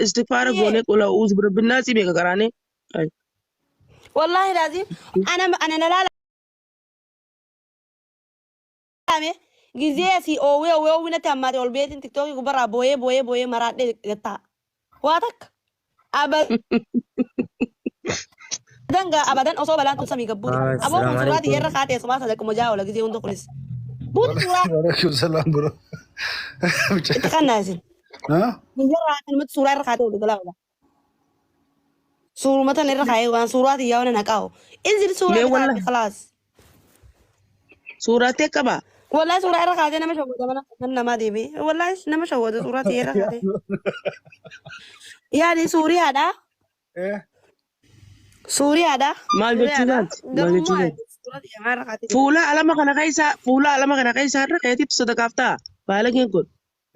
استغفار قولك ولا أعوذ برب الناس بك قراني والله لازم أنا لا لا جزيسي أو ونتا ما تقول بيت تيك توك برا بوي مرات دتا واتك أبدا أبدا أصوب لان تسمي قبولي أبو السلام منصورات عليكم. يرى خاتي سماس لكم مجاولة جزي وندو خلص بود صورة وعليكم السلام برو. اتخان نازل ها؟ من جرى كلمة صورة يرى خاتي ولا لا صورة مثلا يرى خاتي وان صورات ياونا نكاو انزل صورة ليه بتاعتي والله خلاص سورتك كبا والله صورة يرى خاتي أنا مش هودا أنا ما دي بي والله أنا مش هودا صورة يرى خاتي يعني سوري هذا ايه سوري هذا مال سوري هذا بتشوزات مال قبل ما بتشوزات صورة يرى خاتي فولا على ما كان كيسا فولا على ما كان كيسا رقيتي تصدق أفتح بالك ينقل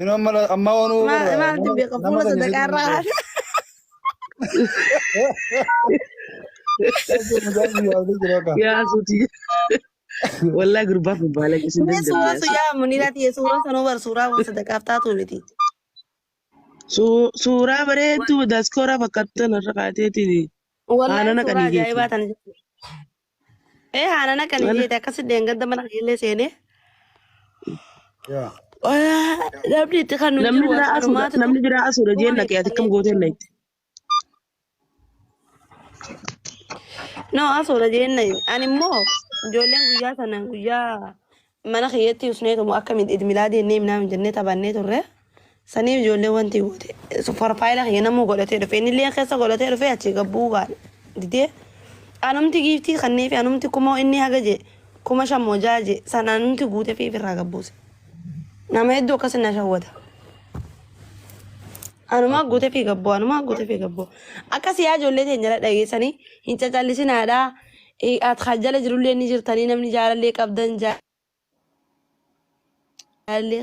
إنه أما ونو برا ما تبي نما قبولة كان صدق يسيت يرى من خاتي يا صوتي والله قربا في بالك اسم ini دندل sura يا su صوت ya munirati ya sura sanobar sura wasa da kafta to liti سورة بريتو داسكورا فكتنا رقاتي دي أنا wallahi sura نكني ajaiba tan hana na kan je أنا ta kasu denga da mana gele sene يا dabdi ta kanu jiru wa harumata to namni jira asura kuma jenna ne ke atikam goten nait no asura je nai ani mo jolen guya sanan guya mana khiyati usne to muakkamid id miladi ne mina min jannata banne to re sani jolen wanti wote so farfaila khiyana mo golate do fe ni le khesa golate do fe achi gabuga dide anumti gifti khanne fi anumti kuma inni hagaje kuma shammo jaje sananumti gute fi raga buse nama eddo kasna shawada anuma gute fi gabbo anuma gute fi gabbo akasi ya jolle te nyala dage sani hincha challisina da at khajala jirulle ni jirtani namni jaralle qabdan jaralle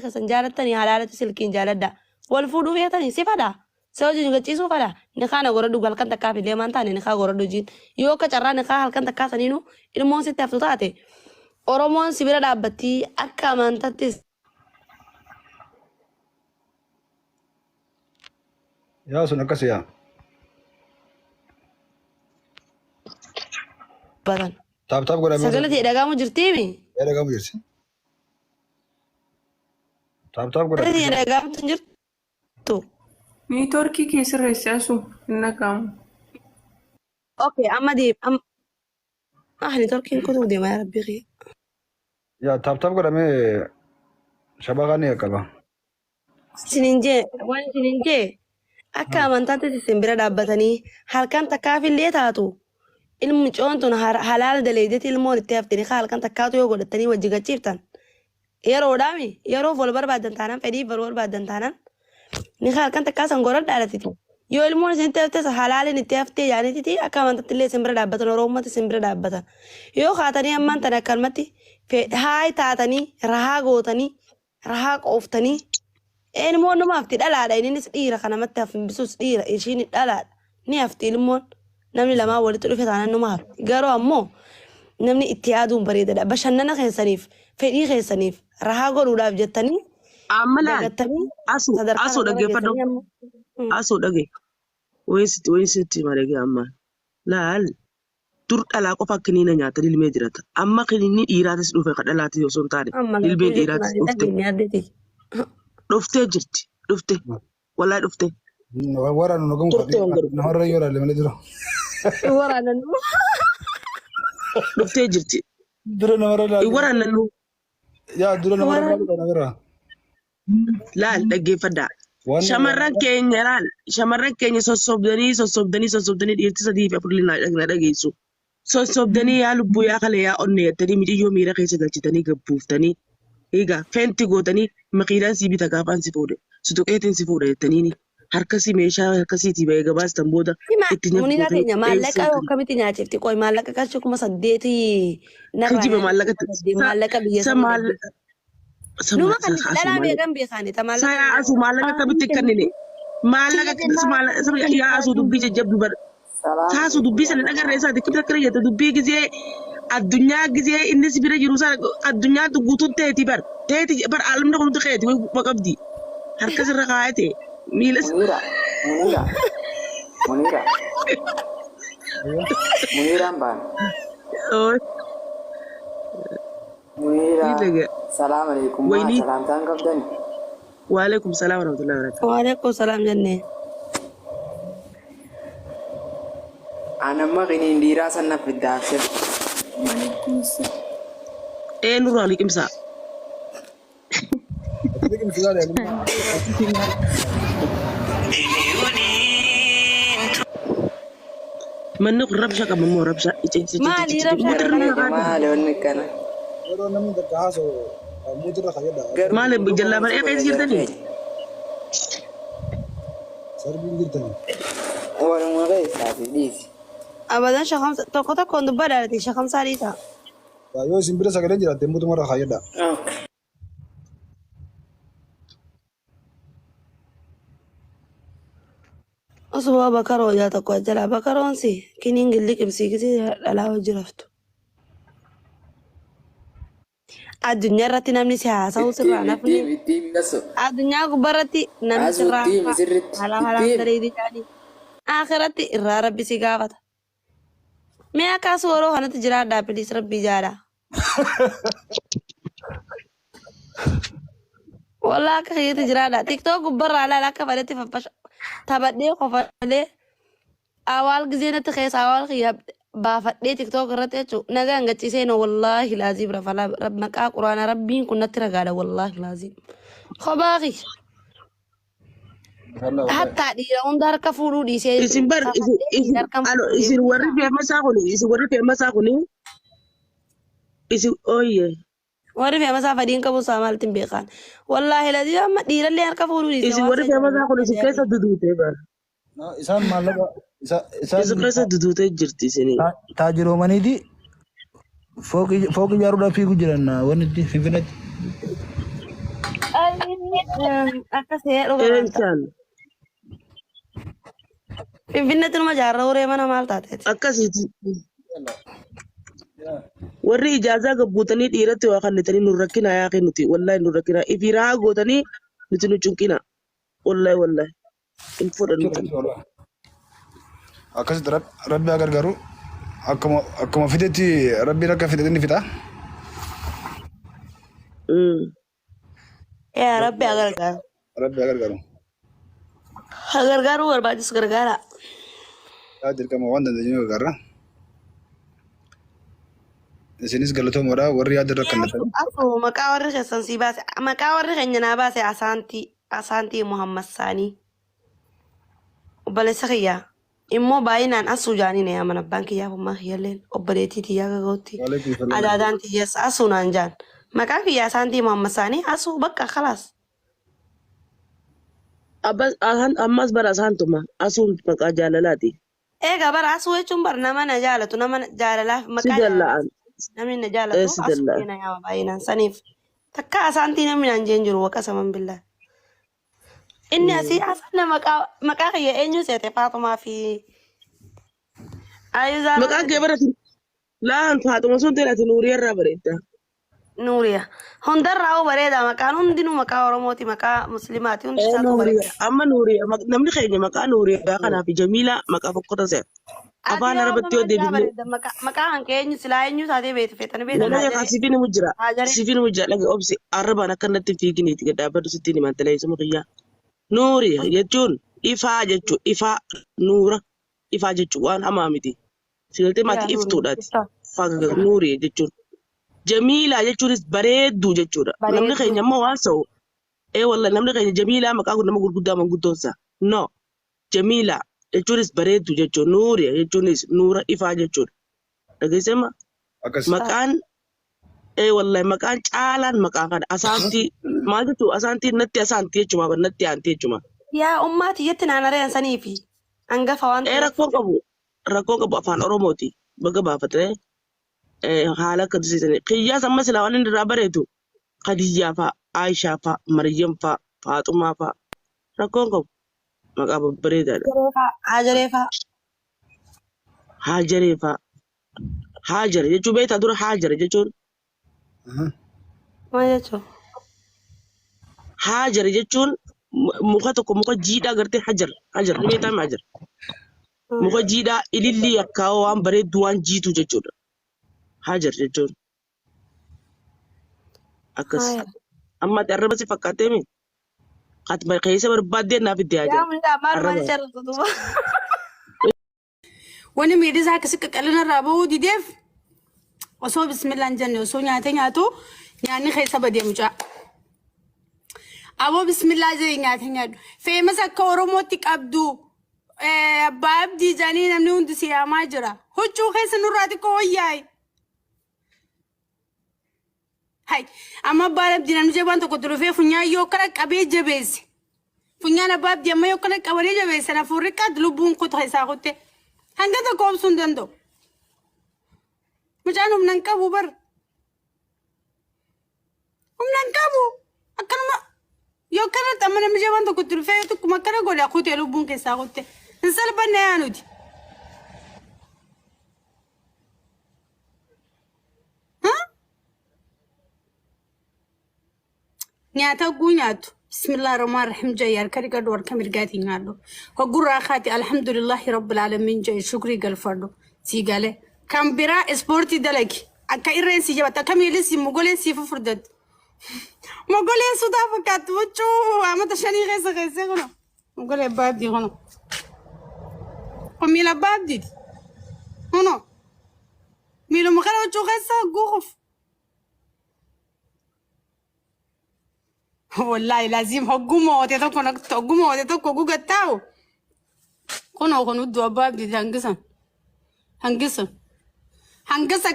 khasan jaratani halalati silkin jaladda wal fudu fetani sifada sawji ngachi su fada ni khana goradu galkan takafi le mantane ni kha goradu jin yo ka charra ni kha halkan takasaninu ilmo sitte aftutate oromon sibira dabbati akka mantatis يا سنة كسيا badan تاب قرأ ميسا sagalati dagamu jirtimi يا رقم يرسي تاب قرأ sagalati dagamu jirtu Ni Turkii keessirreessi asu hin naqamu. okay amma di ahli torkin kutu de ma rabbi ghi يا تاب قرأ مي شبغاني يا كبا sininje akka amantaatti simbira dhaabbatanii halkan takkaaf illee taatu ilmu coontun halaala daleedeeti ilmoon itti haftanii halkan takkaatu yoo godhatanii wajji gachiiftan yeroodhaami yeroof wal barbaadan taanaan fedhiif wal barbaadan taanaan ni halkan takkaasan godhadhaadhatiti yoo ilmoon isinitti haftes halaalin itti haftee yaanititi akka amantaatti illee simbira dhaabbatan oromummaatti simbira dhaabbatan yoo kaatanii ammaan tan akkanumatti haay taatanii rahaa gootanii rahaa qooftanii ilmoon numa hafti dhalaadha innis dhiira kanamatti hafin bisus dhiira ishiin dhalaadha ni hafti ilmoon namni lamaa walitti dhufe taanaan numa hafti garuu ammoo namni itti yaaduun bareedadha bashannana keessaniif fedhii keessaniif rahaa godhuudhaaf jettanii amalan dagattanii asu dhaggeeffadhu asu dhage wayisitti marage amma laal dur dhalaa qofa kiniina nyaata dilmee jirata amma kiniinni dhiiraatis dhufe ka dhalaati osoo hin taane dilmeen dhiiraatis dhuftee jirti dhufte wallahi dhufte ورا نقوم turte wangaru نهار يورا اللي ملي درو waraananu dhuftee jirti درو نهار لا waraananu يا درو نهار لا laal dhaggeeffadhaa وانا shamarran keenya sossobdanii dhiirti sadii fi afur na dhageessu sossobdanii yaa lubbuu yaa kale yaa onne jettanii midiyyoo miira keessa galchitanii gabbuuftanii egaa feenti gootanii makiinaan si bita gaafaan si fuudhe sutuqeetiin si fuudha jettaniini harkasi meeshaa harkasiitii bahee gabaastan booda itti munira nyabbootanii teenya maallaqa akkamitti nyaachifti qoy maallaqa qarshii 8,000 kijiba maallaqa biyya maallaqa numa kan dhalaa beekan beekani ta maallaqa saya asu maallaqa kamitti kannine maallaqa yaa asu dubbii jajjabdu bar saasu dubbii sana dhagarra isaati kibira kira jette dubbii gizee addunyaa gizee inni si bira jiru sana addunyaatu guutuun teeti bar alamna kunutu keeti way qabdi harka sirra kaayate miilas Munira. Munira. Muniraan baan. Oh, Munira. ini enggak. Salaam alaikum. Waini. Salaamtaan qabdani. Waalaikumsalam warahmatullahi wabarakatuh. Waalaikumsalam jennee. Anamma qiniin dhiiraa sanna fiddaafsir. Nurul Waalaikumsalam. Tapi misalnya ya, Mana rabsha kamu mau rabsha? Maali rabsha Maali wanni kana. kalau namun terkahas mudah kaya dah. Maali berjalan kayak gitu nih. Serbi gitu. Waluma qeessaati dhiisi. abadan shaqam tokko tokkoon dubbadhaati shaqam saaliisa. Yo simbira sagalee jira tembu tumara kaya dah. Okay. Osoo bakaroo yaa tokko jala bakaroonsi kiniin gilli qibsiikisii dhalaa hojii raftu. Addunyaa irratti namni si haasa'u sirraa nafni. Ittiin gaso. Addunyaa gubbaarratti namni sirraa Asuutti misirritti. halaan bareedii jaanii. Akhiratti irraa rabbi si gaafata. Mee akkaas waroo kanatti jiraadhaa bilis rabbii jaadhaa. Walaa akka keetti jiraadhaa. Tiktook gubbarraa laala akka fadhatti faffasha. Taphadhee qofalee awwaal gizeenatti keessa awwaal kiyyaa baafadhee tiktook irratti jechuun nagaan gachiisee no wallaahi laazim rafalaa maqaa quraana rabbiin kun natti ragaadha wallaahi laazim. Kobaaqi hatta dhiira hunda harka fuudhuu dhiisee Isin bar isin warri fe'amasaa kuni isin ooyye. warri fe'amasaa fadiin qabu isaa maaltiin beekan wallaahi laazim amma dhiirallee harka fuudhuu dhiisee Isin warri fe'amasaa kuni isin keessa duduutee bar. Isaan maallaqa Isin keessa duduutee jirti isinii. taajiroomaniiti fooqi ijaaruudhaaf fiigu jiran wanni itti finfinneetti. akka see dhugaa Eessaan finfinneetti numa jaarraa uree mana maal taateeti. akkasiiti. Warri ijaazaa gabbuutanii dhiiratti waa kannitanii nu rakkina yaa kennuti. Wallaahi nu rakkina. Ifiraa gootanii nuti nu cunqina. Wallaahi. Hin fudhannu. Akkasitti rabbi haa gargaaru akkuma fidetti rabbiin akka fidete ni fixa. Yaa rabbi haa gargaaru. Rabbi haa gargaaru. Haa gargaaruu barbaachisu gargaara. Yaa dirqama waan dandeenyu gargaarra. Isinis galatoomoodha warri yaada irra kannatan. Asoo maqaa warri keessan sii baase maqaa warri keenya naa baase asaantii Muhammad Saanii. Obboleessa kiyyaa immoo baay'inaan asuu jaaniin yaa mana abbaan kiyyaaf ummaa kiyyalleen obboleettii tiyyaa gagootti adaadaan tiyyaas asuu naan jaan maqaa kiyyaa asaantii Muhammad Saanii asuu bakka khalaas. Ammas bara asaantuma. Asuun maqaa jaalalaati. Egaa bara asuu jechuun bara nama na jaalatu nama jaalalaaf Si maqaa jalla'an. namni na jaalatu Si asuu jalla'an. keenya yaa baay'inaan saniif takka asaantii namni naan jeen jiru waqa saman billaa. Inni asii asana maqaa kiyya eenyu seete Faatumaa fi Ayuzaa Maqaan kee barati laan Faatuma sun ta'e Nuuriyaa irraa bareedda. Nuuriya. Hundarraa hoo bareeda maqaan hundinuu maqaa Oromooti maqaa Muslimaati hundi isaatu bareeda. Nuuriyaa. Amma Nuuriyaa namni keenya maqaa Nuuriyaa kanaaf Jamiilaa maqaa fokkota seera. Afaan Arabatti yoo deebifne. Maqaa hanqee eenyu silaa eenyu taatee beekte feetanii Nama beektan. yakaa siifin himu jira. Haajari. Siifin himu jira dhage obsi arrabaan akka natti fiiginiiti gaddaabaddu sittiin himan teleesuma kiyyaa. Nuuriyaa jechuun ifaa jechuu ifaa nuura ifaa jechuu waan hamaa miti. Sigaltee maatii iftuudhaati. Nuuriyaa jechuun. Jamiilaa jechuunis bareedduu jechuudha. Namni keenya immoo waan sa'u. Wallahi namni keenya Jamiilaa maqaa kun nama gurguddaa manguddoonsa. No. Jamiilaa jechuunis bareedduu jechuudha. Nuuriyaa jechuunis nuura ifaa jechuudha. Dhageessema maqaan wallahi maqaan caalaan maqaa kana asaantii maal jechuudha asaantiin natti asaantii jechuudha natti aantii jechuudha. Yaa ummaati jetti naan areen sanii fi hangafa waan Rakkoon qabu afaan Oromooti. Baga baafatee haala akka dusiisanii. Kiyyaas amma silaa waan inni irraa bareedu Khadiyyaa fa'a, Aayishaa fa'a, Maryam fa'a, Faaxumaa fa'a. Rakkoon qabu maqaa babbareedaadha. Haajaree fa'a. Haajaree fa'a. Haajara jechuun beektaa dura haajara jechuun Maal jechuun? haajara jechuun مخاتك مخا جيدا قرتي حجر رميتام حجر مخا جيدا إلي يكاو وان بريد دوان جيتو ججور حجر ججور أكس هاي أما تعرف بس فكرتي مين قد ما قيسة بربادي نافدي يا حجر من لا ما الربا شرط دوبا wani mai disa ka suka kallon rabo di def waso bismillah janne waso nyato nyani kai sabade muja abo bismillah zai nyado fe masa ka oromo tik abdu bab di jani namni undu siya majira huccu kai sanurati ko yai hay amma bab di namni jaban to ko duro fe funya yo kala kabe jebesi funya na bab di amma yo kala kabare jebesi na furika dlubun ko to sa kote hangata kom sundando mujanum nankabu bar nankabu akanma yo kana tamana mi jaban to kutul fe to kuma kana gole akote lubun ke sa kote nsal banne anudi ha nyata gunyatu bismillahir rahmanir rahim jayar kariga dor kamirgati ngalo ko gurra khati alhamdulillahi rabbil alamin jay shukri galfardo sigale kambira sporti dalaki aka irrensi jabata kamilisi mugolesi fufurdat mogolesi da fakat wuchu amata shani gese gono mogole babdi gono komila babdi gono milo mukhala wuchu gese guf والله لازم حكومة تتوقع قتاو كنا دوا باب دي هنقصن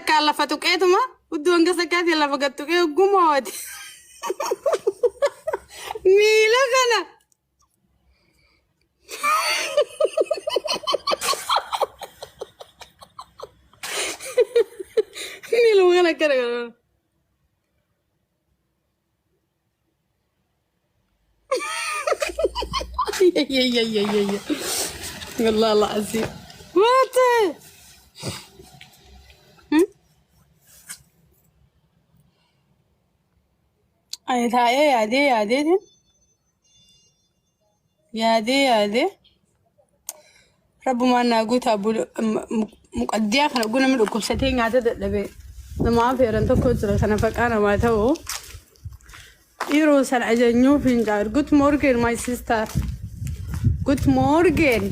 كالا فتوكيتما ودو هنقصن كاتي لا فقطوكي حكومة ميلا كنا ميلو كنا كنا يا والله العظيم ماتي اي تاي يا دي رب ما ناقوت ابو مقديا كان قلنا من كبستين عدد دبي ما في رنتو كوتر كان فقانا ما تو يروس العجنيو فينجار good morning my sister good morning